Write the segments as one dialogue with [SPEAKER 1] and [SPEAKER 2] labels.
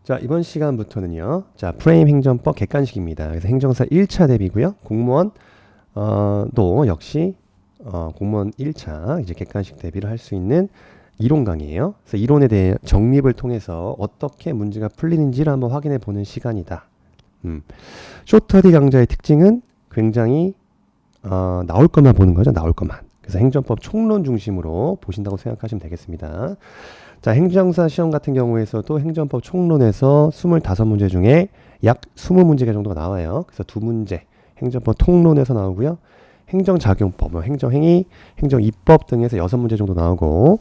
[SPEAKER 1] 자, 이번 시간부터는요. 자, 프레임 행정법 객관식입니다. 그래서 행정사 1차 대비고요. 공무원 도 역시 공무원 1차 이제 객관식 대비를 할 수 있는 이론 강의예요. 그래서 이론에 대해 정립을 통해서 어떻게 문제가 풀리는지를 한번 확인해 보는 시간이다. 쇼터디 강좌의 특징은 굉장히 나올 것만 보는 거죠. 나올 것만. 그래서 행정법 총론 중심으로 보신다고 생각하시면 되겠습니다. 자, 행정사 시험 같은 경우에서도 행정법 총론에서 25문제 중에 약 20문제 정도가 나와요. 그래서 2문제 행정법 통론에서 나오고요. 행정작용법, 행정행위, 행정입법 등에서 6문제 정도 나오고,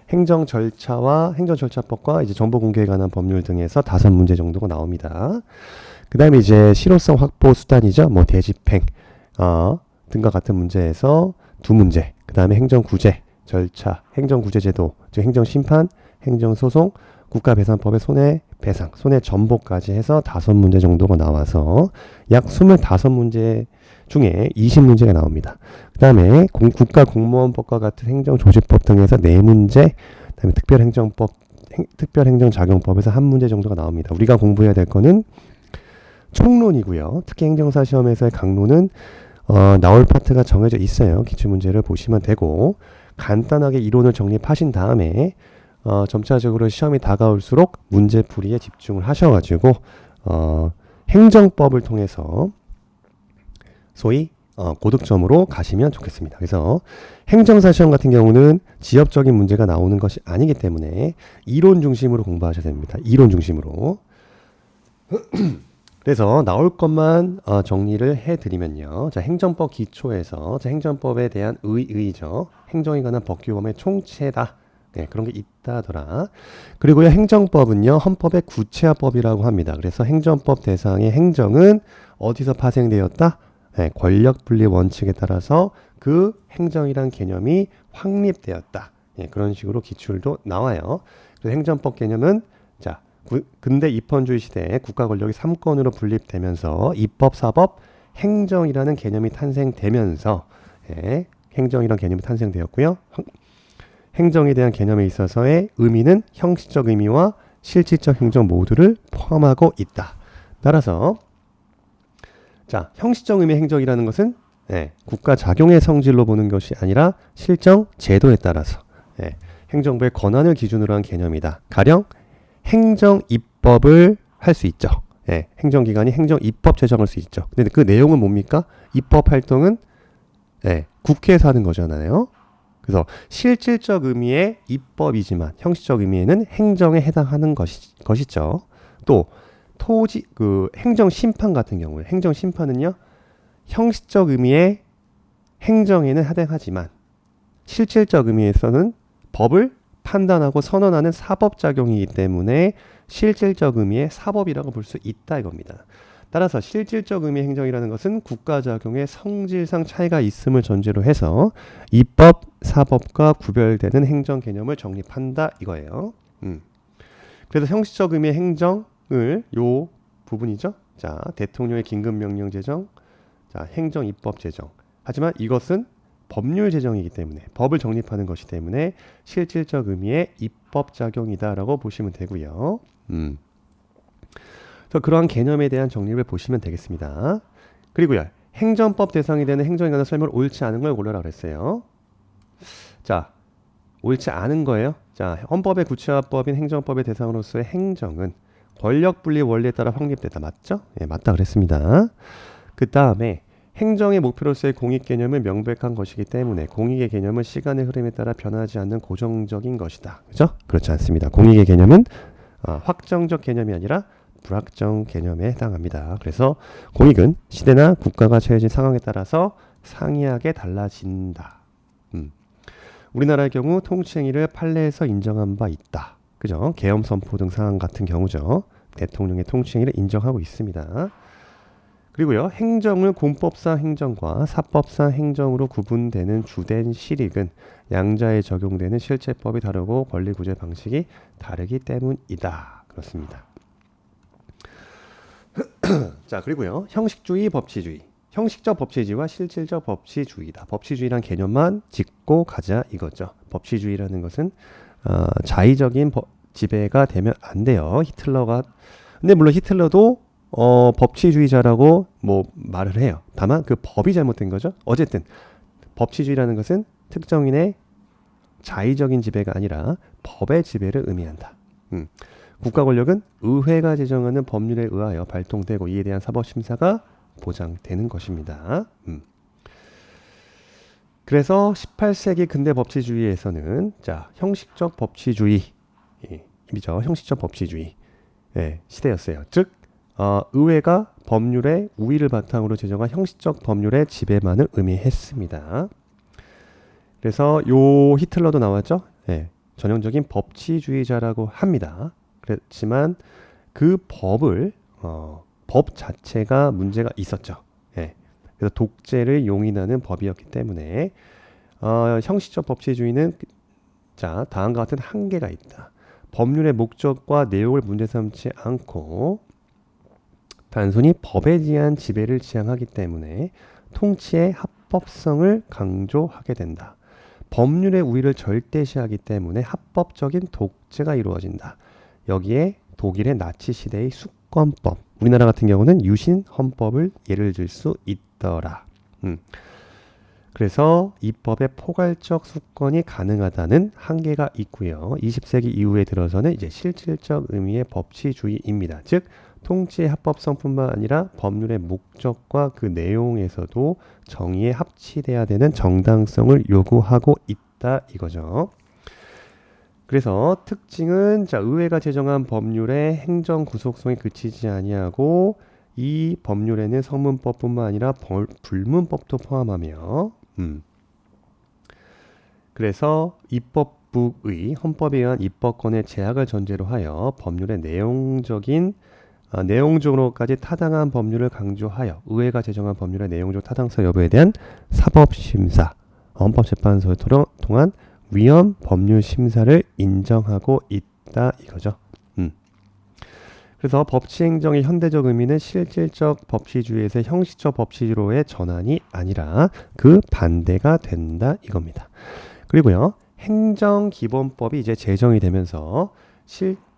[SPEAKER 1] 행정절차와 행정절차법과 이제 정보공개에 관한 법률 등에서 5문제 정도가 나옵니다. 그 다음에 이제 실효성 확보 수단이죠. 뭐 대집행 등과 같은 문제에서 2문제, 그 다음에 행정구제, 절차, 행정구제제도, 즉 행정심판, 행정소송, 국가배상법의 손해배상, 손해전보까지 해서 5문제 정도가 나와서 약 25문제 중에 20문제가 나옵니다. 그 다음에 국가공무원법과 같은 행정조직법 등에서 4문제, 그 다음에 특별행정법, 특별행정작용법에서 1문제 정도가 나옵니다. 우리가 공부해야 될 거는 총론이고요. 특히 행정사 시험에서의 강론은 나올 파트가 정해져 있어요. 기출문제를 보시면 되고, 간단하게 이론을 정립하신 다음에 점차적으로 시험이 다가올수록 문제풀이에 집중을 하셔가지고 행정법을 통해서 소위 고득점으로 가시면 좋겠습니다. 그래서 행정사 시험 같은 경우는 지엽적인 문제가 나오는 것이 아니기 때문에 이론 중심으로 공부하셔야 됩니다. 이론 중심으로. 그래서 나올 것만 정리를 해드리면요. 자, 행정법 기초에서 자, 행정법에 대한 의의죠. 행정에 관한 법규범의 총체다. 네, 그런 게 있다더라. 그리고요, 행정법은요, 헌법의 구체화법이라고 합니다. 그래서 행정법 대상의 행정은 어디서 파생되었다? 네, 권력분리 원칙에 따라서 그 행정이란 개념이 확립되었다. 네, 그런 식으로 기출도 나와요. 그래서 행정법 개념은 자, 근대 입헌주의 시대에 국가 권력이 3권으로 분립되면서 입법, 사법, 행정이라는 개념이 탄생되면서 예, 행정이라는 개념이 탄생되었고요. 행정에 대한 개념에 있어서의 의미는 형식적 의미와 실질적 행정 모두를 포함하고 있다. 따라서 자, 형식적 의미의 행정이라는 것은 예, 국가 작용의 성질로 보는 것이 아니라 실정 제도에 따라서 예, 행정부의 권한을 기준으로 한 개념이다. 가령 행정 입법을 할 수 있죠. 예, 행정기관이 행정 입법 제정할 수 있죠. 근데 그 내용은 뭡니까? 입법 활동은 예, 국회에서 하는 거잖아요. 그래서 실질적 의미의 입법이지만 형식적 의미에는 행정에 해당하는 것이죠. 또 행정 심판 같은 경우에 행정 심판은요, 형식적 의미의 행정에는 해당하지만 실질적 의미에서는 법을 판단하고 선언하는 사법작용이기 때문에 실질적 의미의 사법이라고 볼 수 있다 이겁니다. 따라서 실질적 의미의 행정이라는 것은 국가작용의 성질상 차이가 있음을 전제로 해서 입법, 사법과 구별되는 행정 개념을 정립한다 이거예요. 그래서 형식적 의미의 행정을 요 부분이죠. 자, 대통령의 긴급명령 제정, 자, 행정 입법 제정. 하지만 이것은 법률 제정이기 때문에 법을 정립하는 것이기 때문에 실질적 의미의 입법 작용이다라고 보시면 되고요. 그래서 그러한 개념에 대한 정립을 보시면 되겠습니다. 그리고요, 행정법 대상이 되는 행정에 관한 설명을 옳지 않은 걸 고르라 그랬어요. 자, 옳지 않은 거예요. 자, 헌법의 구체화법인 행정법의 대상으로서의 행정은 권력분리 원리에 따라 확립됐다. 맞죠? 예, 맞다 그랬습니다. 그 다음에 행정의 목표로서의 공익 개념은 명백한 것이기 때문에 공익의 개념은 시간의 흐름에 따라 변하지 않는 고정적인 것이다. 그죠? 그렇지 않습니다. 공익의 개념은 확정적 개념이 아니라 불확정 개념에 해당합니다. 그래서 공익은 시대나 국가가 처해진 상황에 따라서 상이하게 달라진다. 우리나라의 경우 통치행위를 판례에서 인정한 바 있다. 그죠? 계엄 선포 등 상황 같은 경우죠. 대통령의 통치행위를 인정하고 있습니다. 그리고요, 행정을 공법상 행정과 사법상 행정으로 구분되는 주된 실익은 양자에 적용되는 실체법이 다르고 권리 구제 방식이 다르기 때문이다. 그렇습니다. 자, 그리고요, 형식주의, 법치주의. 형식적 법치주의와 실질적 법치주의다. 법치주의란 개념만 짚고 가자 이거죠. 법치주의라는 것은 지배가 되면 안 돼요. 히틀러가. 근데 물론 히틀러도 법치주의자라고 뭐 말을 해요. 다만 그 법이 잘못된 거죠. 어쨌든 법치주의라는 것은 특정인의 자의적인 지배가 아니라 법의 지배를 의미한다. 국가 권력은 의회가 제정하는 법률에 의하여 발동되고 이에 대한 사법심사가 보장되는 것입니다. 그래서 18세기 근대 법치주의에서는 자, 형식적 법치주의이죠. 형식적 법치주의 시대였어요. 즉 의회가 법률의 우위를 바탕으로 제정한 형식적 법률의 지배만을 의미했습니다. 그래서 요 히틀러도 나왔죠. 전형적인 법치주의자라고 합니다. 그렇지만 그 법을 법 자체가 문제가 있었죠. 그래서 독재를 용인하는 법이었기 때문에 형식적 법치주의는 자, 다음과 같은 한계가 있다. 법률의 목적과 내용을 문제 삼지 않고 단순히 법에 대한 지배를 지향하기 때문에 통치의 합법성을 강조하게 된다. 법률의 우위를 절대시하기 때문에 합법적인 독재가 이루어진다. 여기에 독일의 나치 시대의 수권법, 우리나라 같은 경우는 유신 헌법을 예를 들 수 있더라. 그래서 이 법의 포괄적 수권이 가능하다는 한계가 있고요. 20세기 이후에 들어서는 이제 실질적 의미의 법치주의입니다. 즉 통치의 합법성뿐만 아니라 법률의 목적과 그 내용에서도 정의에 합치돼야 되는 정당성을 요구하고 있다 이거죠. 그래서 특징은 자, 의회가 제정한 법률의 행정 구속성이 그치지 아니하고 이 법률에는 성문법뿐만 아니라 불문법도 포함하며 그래서 입법부의 헌법에 의한 입법권의 제약을 전제로 하여 법률의 내용적으로까지 타당한 법률을 강조하여 의회가 제정한 법률의 내용적 타당성 여부에 대한 사법심사, 헌법재판소를 통한 위헌 법률 심사를 인정하고 있다 이거죠. 그래서 법치행정의 현대적 의미는 실질적 법치주의에서 형식적 법치주의로의 전환이 아니라 그 반대가 된다 이겁니다. 그리고요. 행정기본법이 이제 제정이 되면서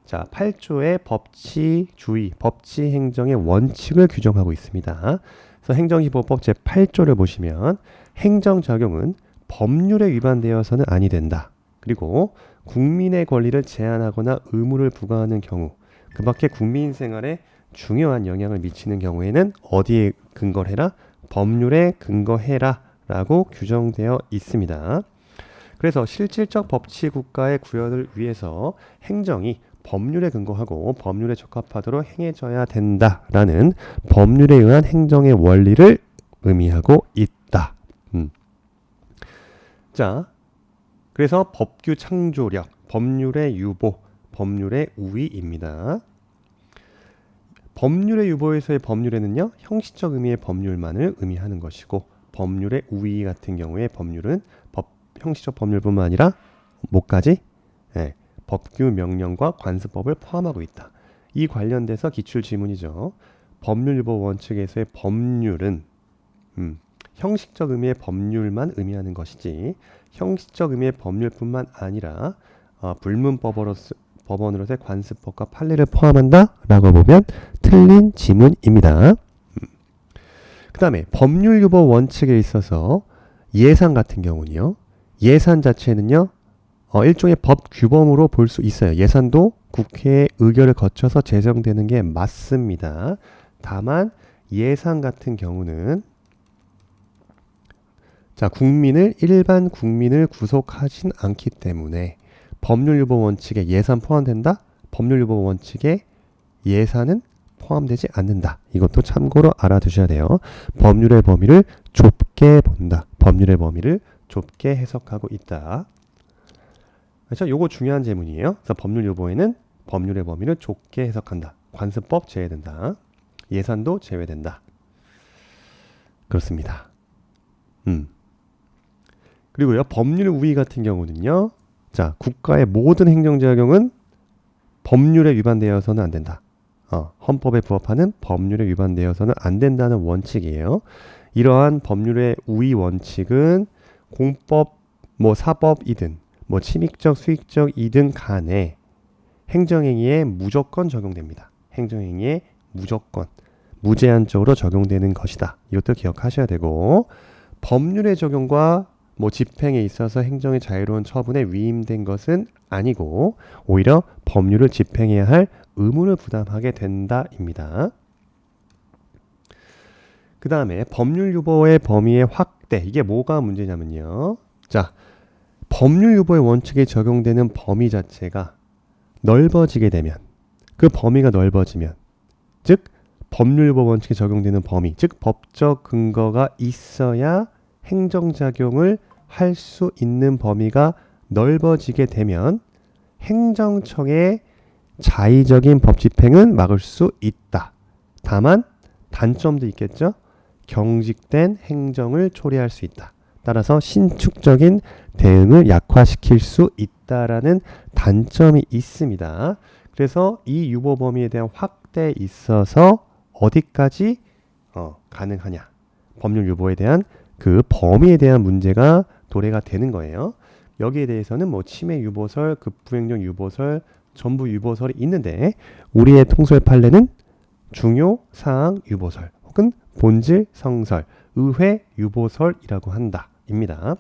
[SPEAKER 1] 8조의 법치주의, 법치행정의 원칙을 규정하고 있습니다. 그래서 행정기본법 제8조를 보시면 행정작용은 법률에 위반되어서는 아니 된다. 그리고 국민의 권리를 제한하거나 의무를 부과하는 경우 그 밖에 국민 생활에 중요한 영향을 미치는 경우에는 어디에 근거를 해라? 법률에 근거해라 라고 규정되어 있습니다. 그래서 실질적 법치국가의 구현을 위해서 행정이 법률에 근거하고 법률에 적합하도록 행해져야 된다라는 법률에 의한 행정의 원리를 의미하고 있다. 자, 그래서 법규 창조력, 법률의 유보, 법률의 우위입니다. 법률의 유보에서의 법률에는요, 형식적 의미의 법률만을 의미하는 것이고 법률의 우위 같은 경우에 법률은 형식적 법률뿐만 아니라 뭐까지? 법규, 명령과 관습법을 포함하고 있다. 이 관련돼서 기출 지문이죠. 법률 유보 원칙에서의 법률은 형식적 의미의 법률만 의미하는 것이지 형식적 의미의 법률뿐만 아니라 불문법원으로서의 관습법과 판례를 포함한다 라고 보면 틀린 지문입니다. 그 다음에 법률 유보 원칙에 있어서 예산 같은 경우는요. 예산 자체는요. 일종의 법 규범으로 볼 수 있어요. 예산도 국회의 의결을 거쳐서 제정되는 게 맞습니다. 다만 예산 같은 경우는 자, 일반 국민을 구속하진 않기 때문에 법률 유보 원칙에 예산 포함된다? 법률 유보 원칙에 예산은 포함되지 않는다. 이것도 참고로 알아두셔야 돼요. 법률의 범위를 좁게 본다. 법률의 범위를 좁게 해석하고 있다. 그렇죠? 요거 중요한 제문이에요. 그래서 법률 유보에는 법률의 범위를 좁게 해석한다. 관습법 제외된다. 예산도 제외된다. 그렇습니다. 그리고요. 법률 우위 같은 경우는요. 자, 국가의 모든 행정작용은 법률에 위반되어서는 안 된다. 헌법에 부합하는 법률에 위반되어서는 안 된다는 원칙이에요. 이러한 법률의 우위 원칙은 공법, 사법이든 침익적, 수익적 이든 간에 행정행위에 무조건 적용됩니다. 행정행위에 무조건 무제한적으로 적용되는 것이다. 이것도 기억하셔야 되고 법률의 적용과 뭐 집행에 있어서 행정의 자유로운 처분에 위임된 것은 아니고 오히려 법률을 집행해야 할 의무를 부담하게 된다입니다. 그 다음에 법률 유보의 범위의 확대. 이게 뭐가 문제냐면요. 자, 법률 유보의 원칙에 적용되는 범위 자체가 넓어지게 되면 그 범위가 넓어지면 즉 법률 유보 원칙에 적용되는 범위 즉 법적 근거가 있어야 행정작용을 할 수 있는 범위가 넓어지게 되면 행정청의 자의적인 법 집행은 막을 수 있다. 다만 단점도 있겠죠. 경직된 행정을 초래할 수 있다. 따라서 신축적인 대응을 약화시킬 수 있다라는 단점이 있습니다. 그래서 이 유보 범위에 대한 확대에 있어서 어디까지 가능하냐. 법률 유보에 대한 그 범위에 대한 문제가 도래가 되는 거예요. 여기에 대해서는 뭐 침해 유보설, 급부행령 유보설, 전부 유보설이 있는데 우리의 통설 판례는 중요 사항 유보설 혹은 본질 성설, 의회 유보설이라고 한다. 입니다.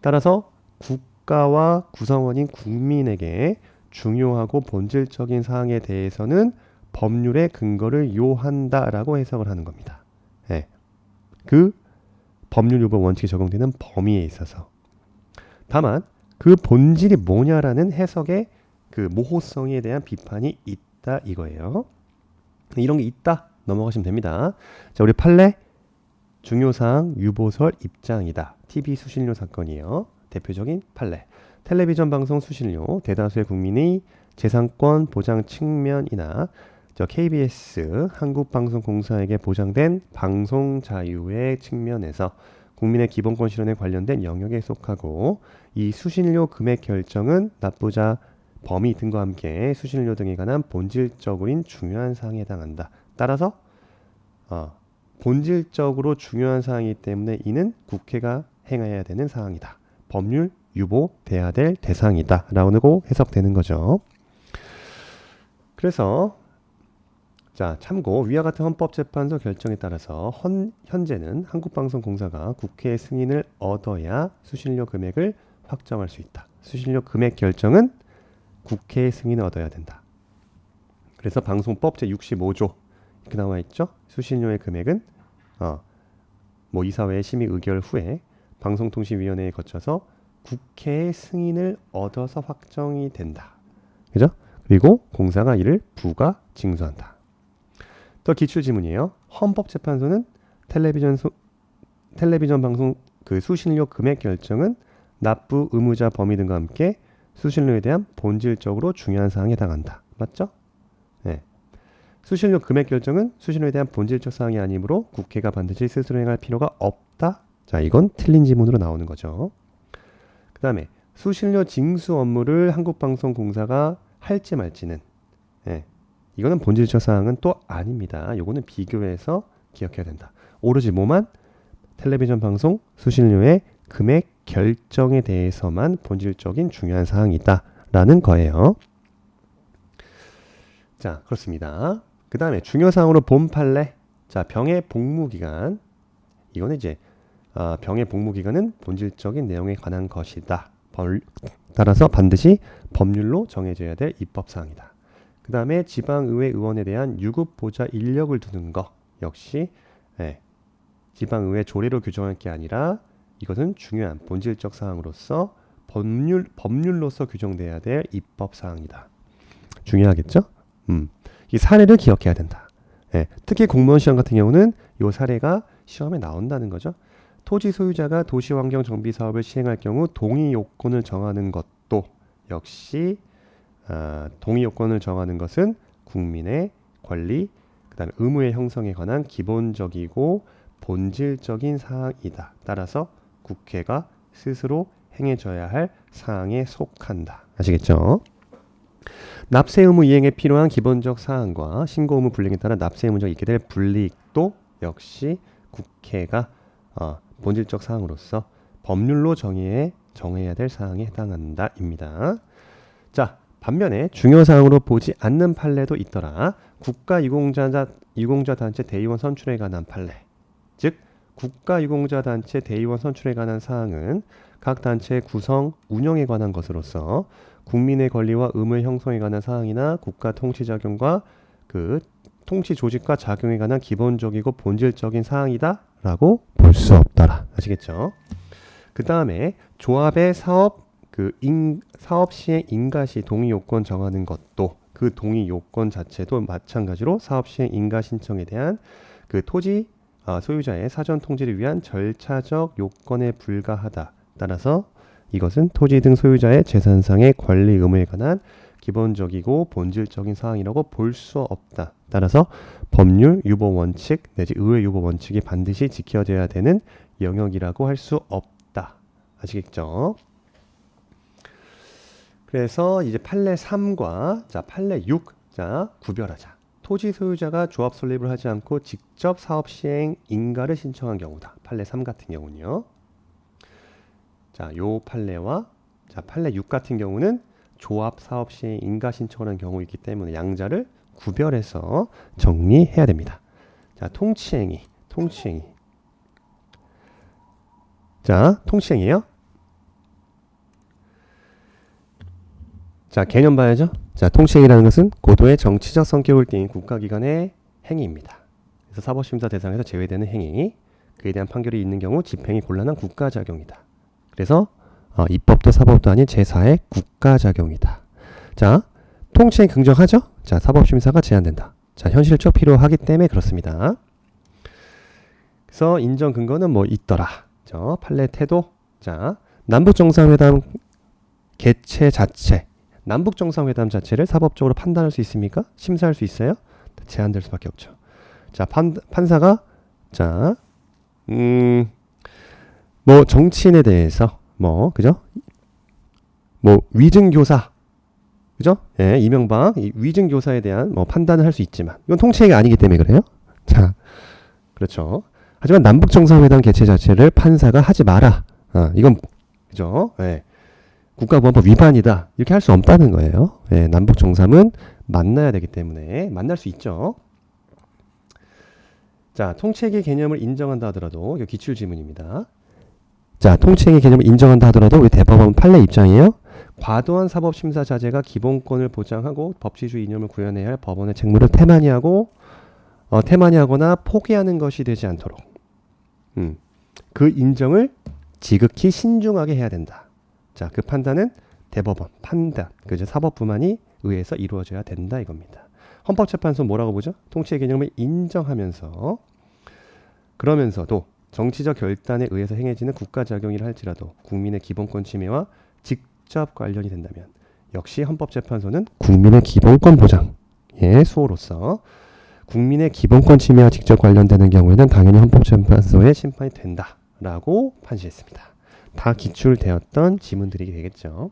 [SPEAKER 1] 따라서 국가와 구성원인 국민에게 중요하고 본질적인 사항에 대해서는 법률의 근거를 요한다라고 해석을 하는 겁니다. 네. 그 법률 유보 원칙이 적용되는 범위에 있어서. 다만 그 본질이 뭐냐라는 해석의 그 모호성에 대한 비판이 있다 이거예요. 이런 게 있다 넘어가시면 됩니다. 자, 우리 판례 중요사항 유보설 입장이다. TV 수신료 사건이에요. 대표적인 판례. 텔레비전 방송 수신료 대다수의 국민의 재산권 보장 측면이나 KBS 한국방송공사에게 보장된 방송 자유의 측면에서 국민의 기본권 실현에 관련된 영역에 속하고 이 수신료 금액 결정은 납부자 범위 등과 함께 수신료 등에 관한 본질적인 중요한 사항에 해당한다. 따라서 본질적으로 중요한 사항이기 때문에 이는 국회가 행해야 되는 사항이다. 법률 유보돼야 될 대상이다. 라고 해석되는 거죠. 그래서 자, 참고 위와 같은 헌법재판소 결정에 따라서 현재는 한국방송공사가 국회의 승인을 얻어야 수신료 금액을 확정할 수 있다. 수신료 금액 결정은 국회의 승인을 얻어야 된다. 그래서 방송법 제65조 이렇게 나와 있죠. 수신료의 금액은 뭐 이사회의 심의 의결 후에 방송통신위원회에 거쳐서 국회의 승인을 얻어서 확정이 된다. 그죠? 그리고 공사가 이를 부가 징수한다. 또 기출지문이에요. 헌법재판소는 텔레비전 방송 그 수신료 금액 결정은 납부 의무자 범위 등과 함께 수신료에 대한 본질적으로 중요한 사항에 해당한다. 맞죠? 네. 수신료 금액 결정은 수신료에 대한 본질적 사항이 아니므로 국회가 반드시 스스로 행할 필요가 없다. 자, 이건 틀린 지문으로 나오는 거죠. 그 다음에 수신료 징수 업무를 한국방송공사가 할지 말지는 이거는 본질적 사항은 또 아닙니다. 요거는 비교해서 기억해야 된다. 오로지 뭐만? 텔레비전 방송 수신료의 금액 결정에 대해서만 본질적인 중요한 사항이 있다라는 거예요. 자, 그렇습니다. 그 다음에 중요사항으로 본 판례. 자, 병의 복무기간. 이거는 이제 병의 복무기간은 본질적인 내용에 관한 것이다. 따라서 반드시 법률로 정해져야 될 입법사항이다. 그 다음에 지방의회 의원에 대한 유급보좌 인력을 두는 것 역시 지방의회 조례로 규정할 게 아니라 이것은 중요한 본질적 사항으로서 법률로서 규정돼야 될 입법사항이다. 중요하겠죠? 이 사례를 기억해야 된다. 특히 공무원 시험 같은 경우는 이 사례가 시험에 나온다는 거죠. 토지 소유자가 도시환경 정비 사업을 시행할 경우 동의 요건을 정하는 것도 역시 동의 요건을 정하는 것은 국민의 권리, 그 다음에 의무의 형성에 관한 기본적이고 본질적인 사항이다. 따라서 국회가 스스로 행해줘야 할 사항에 속한다. 아시겠죠? 납세 의무 이행에 필요한 기본적 사항과 신고 의무 불이행에 따라 납세 의무자가 있게 될 불이익도 역시 국회가 본질적 사항으로서 법률로 정해야 될 사항에 해당한다입니다. 자, 반면에 중요사항으로 보지 않는 판례도 있더라. 국가유공자단체 대의원 선출에 관한 판례. 즉 국가유공자단체 대의원 선출에 관한 사항은 각 단체의 구성, 운영에 관한 것으로서 국민의 권리와 의무의 형성에 관한 사항이나 국가 통치 작용과 그 통치 조직과 작용에 관한 기본적이고 본질적인 사항이다라고 볼 수 없더라. 아시겠죠? 그 다음에 조합의 사업 사업 시행 인가시 동의 요건 정하는 것도 그 동의 요건 자체도 마찬가지로 사업 시행 인가 신청에 대한 그 토지 소유자의 사전 통지를 위한 절차적 요건에 불과하다. 따라서 이것은 토지 등 소유자의 재산상의 권리 의무에 관한 기본적이고 본질적인 사항이라고 볼 수 없다. 따라서 법률 유보 원칙 내지 의회 유보 원칙이 반드시 지켜져야 되는 영역이라고 할 수 없다. 아시겠죠? 그래서 이제 판례 3과 판례 6 구별하자. 토지 소유자가 조합 설립을 하지 않고 직접 사업 시행 인가를 신청한 경우다. 판례 3 같은 경우는요. 요 판례와 판례 6 같은 경우는 조합 사업 시행 인가 신청을 한 경우이기 때문에 양자를 구별해서 정리해야 됩니다. 통치행위. 통치행위요. 개념 봐야죠. 통치행위라는 것은 고도의 정치적 성격을 띠인 국가기관의 행위입니다. 그래서 사법심사 대상에서 제외되는 행위, 그에 대한 판결이 있는 경우 집행이 곤란한 국가작용이다. 그래서 입법도 사법도 아닌 제4의 국가작용이다. 통치행위 긍정하죠? 사법심사가 제한된다. 현실적 필요하기 때문에 그렇습니다. 그래서 인정 근거는 뭐 있더라. 판례 태도. 남북정상회담 개최 자체. 남북정상회담 자체를 사법적으로 판단할 수 있습니까? 심사할 수 있어요? 제한될 수밖에 없죠. 판사가 뭐 정치인에 대해서 그죠? 위증교사, 그죠? 예, 이명박 위증교사에 대한 판단을 할 수 있지만 이건 통치행위가 아니기 때문에 그래요. 그렇죠. 하지만 남북정상회담 개최 자체를 판사가 하지 마라. 이건 그죠? 예. 국가보안법 위반이다. 이렇게 할 수 없다는 거예요. 예, 남북정상은 만나야 되기 때문에 만날 수 있죠. 통치행위 개념을 인정한다 하더라도 이거 기출지문입니다. 통치행위 개념을 인정한다 하더라도 우리 대법원 판례 입장이에요. 과도한 사법심사 자제가 기본권을 보장하고 법치주의 이념을 구현해야 할 법원의 책무를 태만히하거나 포기하는 것이 되지 않도록 그 인정을 지극히 신중하게 해야 된다. 그 판단은 대법원 판단, 그죠? 사법부만이 의회에서 이루어져야 된다 이겁니다. 헌법재판소 뭐라고 보죠? 통치의 개념을 인정하면서 그러면서도 정치적 결단에 의해서 행해지는 국가작용이라 할지라도 국민의 기본권 침해와 직접 관련이 된다면 역시 헌법재판소는 국민의 기본권 보장의 수호로서 국민의 기본권 침해와 직접 관련되는 경우에는 당연히 헌법재판소의 심판이 된다라고 판시했습니다. 다 기출되었던 지문들이 되겠죠.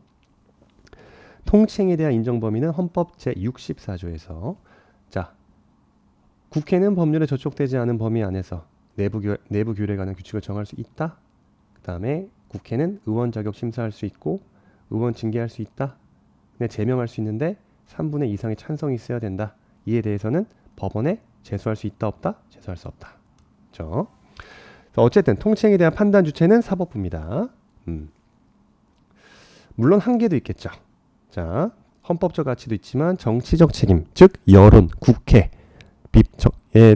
[SPEAKER 1] 통치행위에 대한 인정 범위는 헌법 제64조에서 국회는 법률에 저촉되지 않은 범위 안에서 내부 규례에 관한 규칙을 정할 수 있다. 그 다음에 국회는 의원 자격 심사할 수 있고 의원 징계할 수 있다. 근데 제명할 수 있는데 3분의 2 이상의 찬성이 있어야 된다. 이에 대해서는 법원에 제소할 수 있다 없다? 제소할 수 없다. 그렇죠? 어쨌든 통치행위에 대한 판단 주체는 사법부입니다. 물론 한계도 있겠죠. 헌법적 가치도 있지만 정치적 책임, 즉 여론, 국회에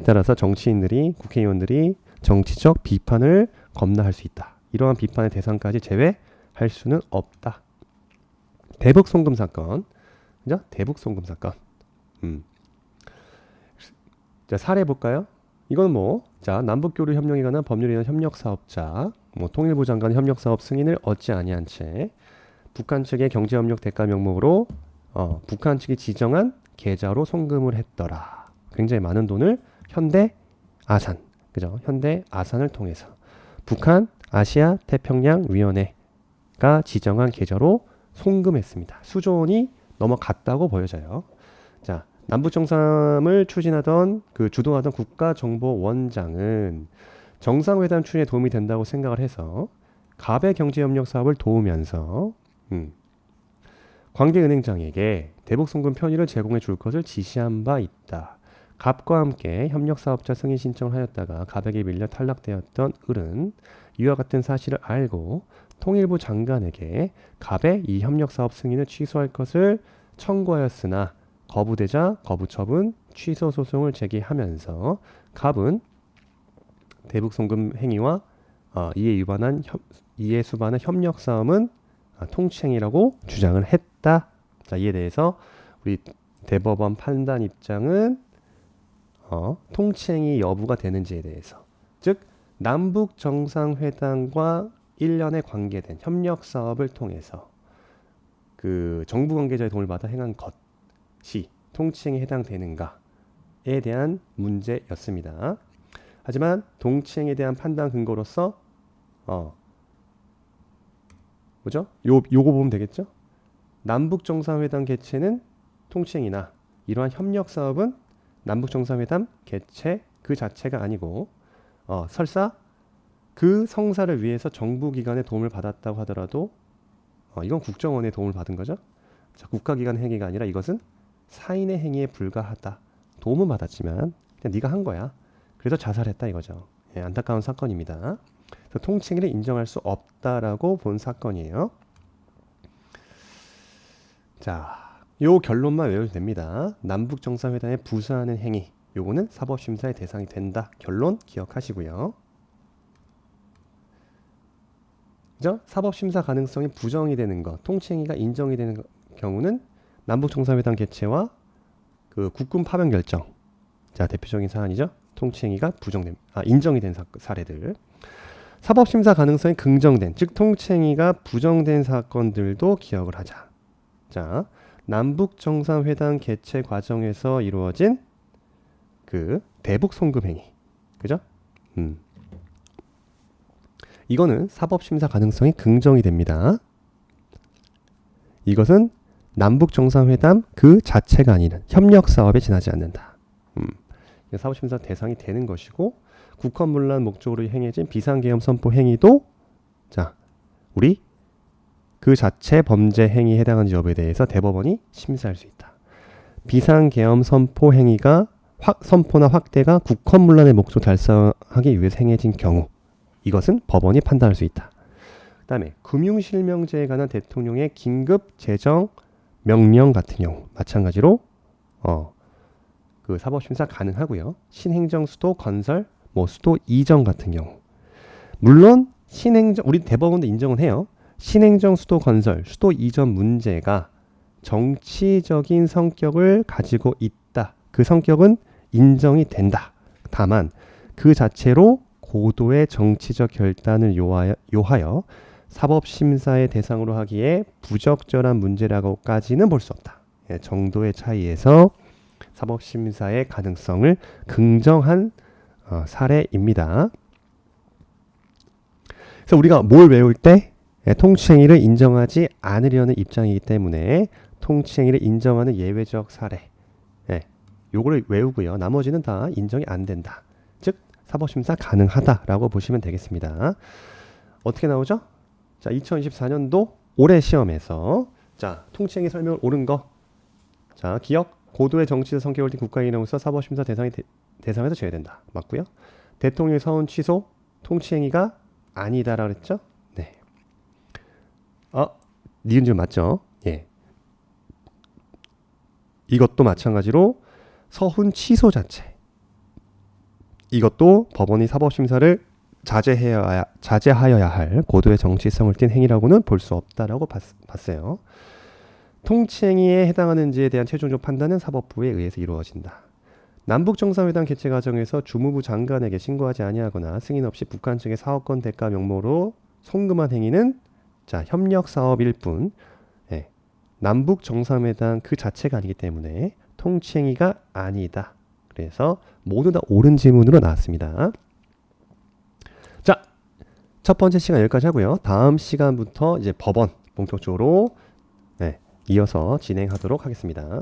[SPEAKER 1] 따라서 정치인들이, 국회의원들이 정치적 비판을 겁나할 수 있다. 이러한 비판의 대상까지 제외할 수는 없다. 대북 송금 사건, 그죠? 대북 송금 사건. 사례 볼까요? 이건 남북교류 협력에 관한 법률에 의한 협력사업자, 통일부 장관의 협력사업 승인을 얻지 아니한 채 북한 측의 경제협력 대가 명목으로 북한 측이 지정한 계좌로 송금을 했더라. 굉장히 많은 돈을 현대 아산, 그죠? 현대 아산을 통해서 북한 아시아 태평양 위원회가 지정한 계좌로 송금했습니다. 수조 원이 넘어갔다고 보여져요. 남북정상을 추진하던 주도하던 국가정보원장은 정상회담 추진에 도움이 된다고 생각을 해서 갑의 경제협력 사업을 도우면서 관계은행장에게 대북송금 편의를 제공해 줄 것을 지시한 바 있다. 갑과 함께 협력사업자 승인 신청을 하였다가 갑에게 밀려 탈락되었던 을은 이와 같은 사실을 알고 통일부 장관에게 갑의 이 협력사업 승인을 취소할 것을 청구하였으나 거부되자 거부처분 취소 소송을 제기하면서 갑은 대북송금 행위와 이에 수반한 협력사업은 통치행위라고 주장을 했다. 자, 이에 대해서 우리 대법원 판단 입장은 통치행위 여부가 되는지에 대해서, 즉 남북 정상회담과 일련의 관계된 협력 사업을 통해서 그 정부 관계자의 도움을 받아 행한 것이 통치행위에 해당되는가에 대한 문제였습니다. 하지만 통치행위에 대한 판단 근거로서 뭐죠? 요거 보면 되겠죠? 남북 정상회담 개최는 통치행위나 이러한 협력 사업은 남북 정상회담 개최 그 자체가 아니고 설사 그 성사를 위해서 정부 기관의 도움을 받았다고 하더라도 이건 국정원의 도움을 받은 거죠. 자, 국가기관 행위가 아니라 이것은 사인의 행위에 불과하다. 도움은 받았지만 그냥 네가 한 거야. 그래서 자살했다 이거죠. 예, 안타까운 사건입니다. 그래서 통치행위를 인정할 수 없다라고 본 사건이에요. 자, 요 결론만 외우면 됩니다. 남북 정상회담에 부수하는 행위, 요거는 사법심사의 대상이 된다. 결론 기억하시고요. 그죠? 사법심사 가능성이 부정이 되는 것, 통치행위가 인정이 되는 경우는 남북 정상회담 개최와 그 국군 파병 결정. 자, 대표적인 사안이죠. 통치행위가 인정이 된 사례들. 사법심사 가능성이 긍정된, 즉 통치행위가 부정된 사건들도 기억을 하자. 자, 남북 정상회담 개최 과정에서 이루어진 그 대북 송금 행위, 그죠? 이거는 사법심사 가능성이 긍정이 됩니다. 이것은 남북 정상회담 그 자체가 아닌 협력 사업에 지나지 않는다. 사법심사 대상이 되는 것이고, 국헌문란 목적으로 행해진 비상계엄 선포 행위도 자, 우리 그 자체 범죄 행위에 해당하는지 여부에 대해서 대법원이 심사할 수 있다. 비상계엄 선포 행위가 선포나 확대가 국헌문란의 목적 달성하기 위해서 행해진 경우, 이것은 법원이 판단할 수 있다. 그 다음에 금융실명제에 관한 대통령의 긴급 재정 명령 같은 경우 마찬가지로 그 사법심사 가능하고요. 신행정 수도 건설, 수도 이전 같은 경우, 물론 신행정 우리 대법원도 인정은 해요. 신행정 수도 건설, 수도 이전 문제가 정치적인 성격을 가지고 있다. 그 성격은 인정이 된다. 다만 그 자체로 고도의 정치적 결단을 요하여 사법심사의 대상으로 하기에 부적절한 문제라고까지는 볼 수 없다. 예, 정도의 차이에서 사법심사의 가능성을 긍정한 사례입니다. 그래서 우리가 뭘 외울 때 통치행위를 인정하지 않으려는 입장이기 때문에 통치행위를 인정하는 예외적 사례, 요거를 외우고요. 나머지는 다 인정이 안 된다. 즉 사법심사 가능하다라고 보시면 되겠습니다. 어떻게 나오죠? 자, 2024년도 올해 시험에서 자, 통치행위 설명을 옳은 거. 자, 기억 고도의 정치적 성격을 띤 국가기관으로서 사법심사 대상에서 제외된다. 맞고요. 대통령의 서운 취소 통치행위가 아니다라고 했죠? 네. 니은지은 맞죠? 예. 이것도 마찬가지로 서훈 취소 자체. 이것도 법원이 사법심사를 자제하여야 할 고도의 정치성을 띤 행위라고는 볼 수 없다라고 봤어요. 통치행위에 해당하는지에 대한 최종적 판단은 사법부에 의해서 이루어진다. 남북 정상회담 개최 과정에서 주무부 장관에게 신고하지 아니하거나 승인 없이 북한 측의 사업권 대가 명목으로 송금한 행위는 자, 협력 사업일 뿐, 남북 정상회담 그 자체가 아니기 때문에 통치행위가 아니다. 그래서 모두 다 옳은 지문으로 나왔습니다. 자, 첫 번째 시간 여기까지 하고요. 다음 시간부터 이제 법원 본격적으로 이어서 진행하도록 하겠습니다.